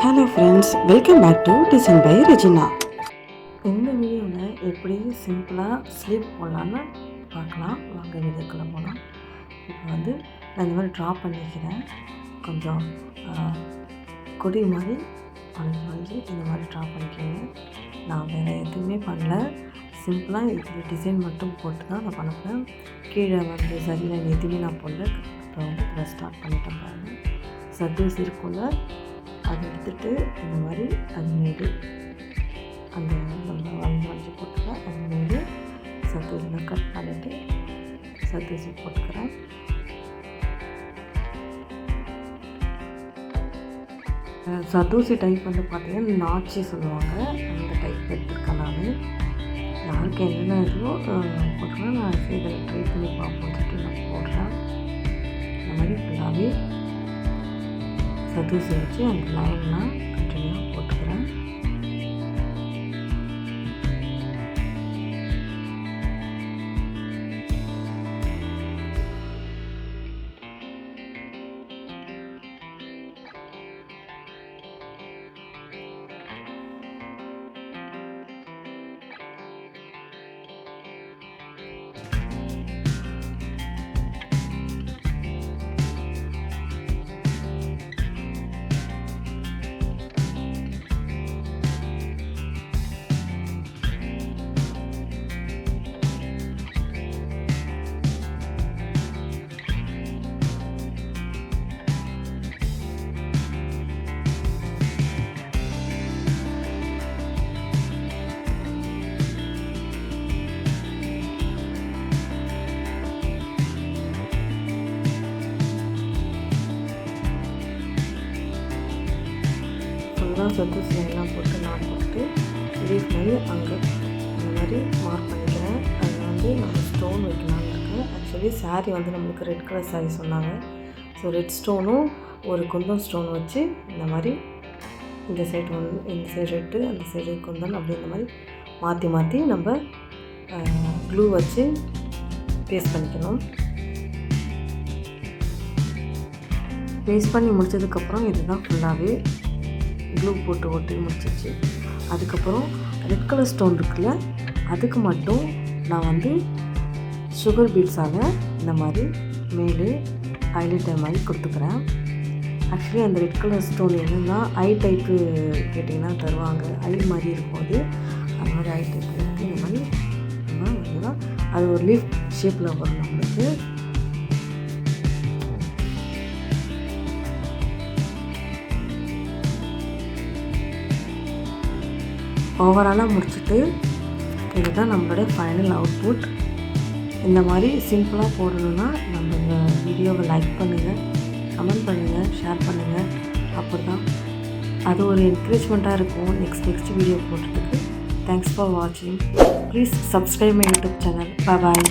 Hello friends, welcome back to design by Regina. இந்த வீடியோவில் எப்படி சிம்பிளாக ஸ்லீப் போடலான்னு பார்க்கலாம். வாங்க வீடியோக்குள்ளே போகலாம். இப்போ வந்து நான் இந்த மாதிரி ட்ரா பண்ணிக்கிறேன். கொஞ்சம் கொடி மாதிரி வளைஞ்சி இந்த மாதிரி ட்ரா பண்ணிக்கிறேன். நான் வேறு எதுவுமே பண்ணல, சிம்பிளாக இதில் டிசைன் மட்டும் போட்டு தான் நான் பண்ணப்பேன். கீழே வந்து சரியில் எதுவுமே நான் போடல. அப்புறம் வந்து இதில் ஸ்டார்ட் பண்ணிட்டேன் பாருங்கள். சர்வீஸ் இருக்குள்ள அதை எடுத்துகிட்டு இந்த மாதிரி அது மேடு அந்த நம்ம வளைஞ்சி போட்டுக்கிறேன். அது மேடு சர்வீஸில் கட் பண்ணிவிட்டு சர்வீஸை போட்டுக்கிறேன். சர்தூசி டைப் வந்து பார்த்திங்கன்னா நாச்சி சொல்லுவாங்க, அந்த டைப் எடுத்துருக்கேன் நான். யாருக்கு என்னென்ன இதுவோ போட்டுக்கலாம். நான் இதில் ட்ரை பண்ணி பார்ப்போம் சொல்லிட்டு நான் போடுறேன். இந்த மாதிரி ஃபுல்லாகவே சர்தூசி வச்சு அந்த லைன்லாம் கண்டினியூவாக போட்டுக்கிறேன். சர்வீஸ் லைன்லாம் போட்டு நான் போட்டு லீஃப் மாதிரி அங்கே அந்த மாதிரி மார்க் பண்ணிக்கிறேன். அதில் வந்து நம்ம ஸ்டோன் வைக்கலாம்னு இருக்கேன். ஆக்சுவலி சாரீ வந்து நம்மளுக்கு ரெட் கலர் சாரீ சொன்னாங்க. ஸோ ரெட் ஸ்டோனும் ஒரு குந்தன் ஸ்டோன் வச்சு இந்த மாதிரி இந்த சைடு வந்து இந்த சைடு ரெட்டு அந்த சைடு குந்தன் அப்படி இந்த மாதிரி மாற்றி மாற்றி நம்ம க்ளூ வச்சு பேஸ்ட் பண்ணிக்கணும். பேஸ்ட் பண்ணி முடித்ததுக்கப்புறம் இதுதான் ஃபுல்லாகவே க்ளூ போட்டு ஒட்டி முடிச்சிச்சு. அதுக்கப்புறம் ரெட் கலர் ஸ்டோன் இருக்குல்ல, அதுக்கு மட்டும் நான் வந்து சுகர் பீட்ஸால் இந்த மாதிரி மேலே ஹைலைட்டர் மாதிரி கொடுத்துக்கிறேன். ஆக்சுவலி அந்த ரெட் கலர் ஸ்டோன் என்னென்னா ஐ டைப்பு கேட்டிங்கன்னா தருவாங்க. ஐ மாதிரி இருக்கும் அது மாதிரி ஐ டைப் இருக்குது. இந்த மாதிரி நம்ம வந்து அது ஒரு லீஃப் ஷேப்பில் வரும் நம்மளுக்கு. ஓவராலாக முடிச்சுட்டு இதுதான் நம்மளுடைய ஃபைனல் அவுட்புட். இந்த மாதிரி சிம்பிளாக போடணுன்னா நம்ம இந்த வீடியோவை லைக் பண்ணுங்கள், கமெண்ட் பண்ணுங்கள், ஷேர் பண்ணுங்கள். அப்போ தான் அது ஒரு என்கரேஜ்மெண்ட்டாக இருக்கும் நெக்ஸ்ட் வீடியோ போடுறதுக்கு. தேங்க்ஸ் ஃபார் வாட்சிங். Please subscribe my YouTube channel. Bye.